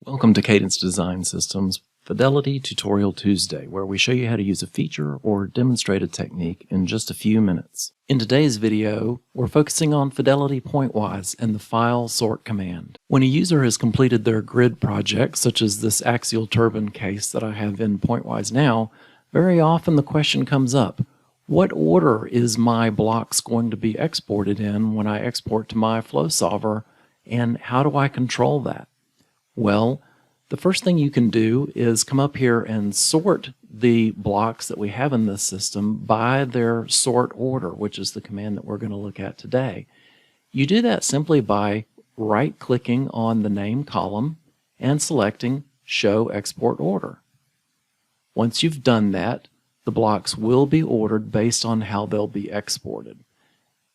Welcome to Cadence Design Systems Fidelity Tutorial Tuesday, where we show you how to use a feature or demonstrate a technique in just a few minutes. In today's video, we're focusing on Fidelity Pointwise and the file sort command. When a user has completed their grid project, such as this axial turbine case that I have in Pointwise now, very often the question comes up, what order is my blocks going to be exported in when I export to my flow solver, and how do I control that? Well, the first thing you can do is come up here and sort the blocks that we have in this system by their sort order, which is the command that we're going to look at today. You do that simply by right-clicking on the name column and selecting Show Export Order. Once you've done that, the blocks will be ordered based on how they'll be exported.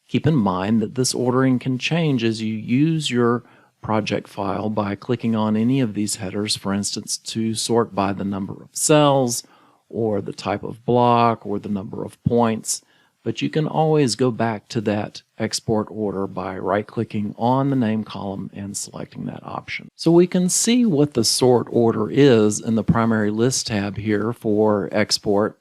Keep in mind that this ordering can change as you use your project file by clicking on any of these headers, for instance, to sort by the number of cells or the type of block or the number of points. But you can always go back to that export order by right-clicking on the name column and selecting that option. So we can see what the sort order is in the primary list tab here for export.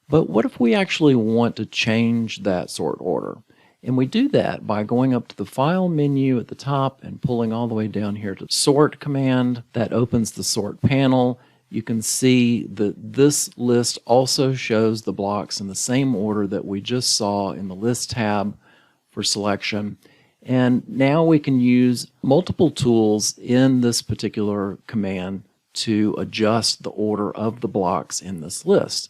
But what if we actually want to change that sort order? And we do that by going up to the File menu at the top and pulling all the way down here to Sort command. That opens the Sort panel. You can see that this list also shows the blocks in the same order that we just saw in the List tab for selection. And now we can use multiple tools in this particular command to adjust the order of the blocks in this list.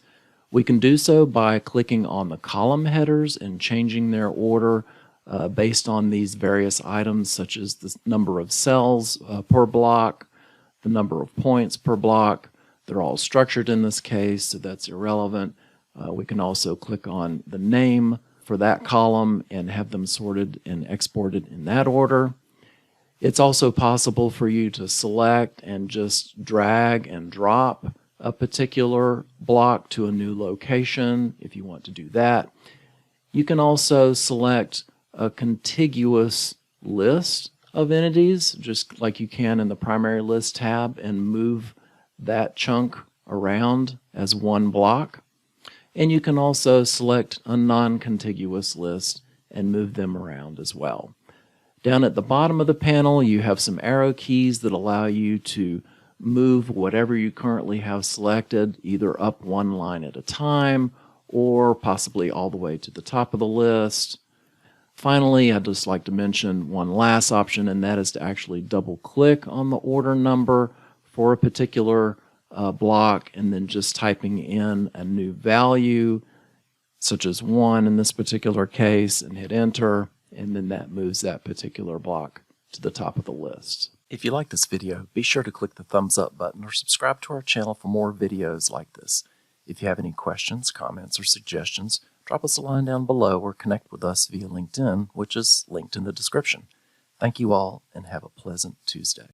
We can do so by clicking on the column headers and changing their order based on these various items, such as the number of cells per block, the number of points per block. They're all structured in this case, so that's irrelevant. We can also click on the name for that column and have them sorted and exported in that order. It's also possible for you to select and just drag and drop a particular block to a new location if you want to do that. You can also select a contiguous list of entities, just like you can in the primary list tab, and move that chunk around as one block. And you can also select a non-contiguous list and move them around as well. Down at the bottom of the panel, you have some arrow keys that allow you to move whatever you currently have selected, either up one line at a time or possibly all the way to the top of the list. Finally, I'd just like to mention one last option, and that is to actually double-click on the order number for a particular block and then just typing in a new value, such as 1 in this particular case, and hit enter, and then that moves that particular block to the top of the list. If you like this video, be sure to click the thumbs up button or subscribe to our channel for more videos like this. If you have any questions, comments, or suggestions, drop us a line down below or connect with us via LinkedIn, which is linked in the description. Thank you all, and have a pleasant Tuesday.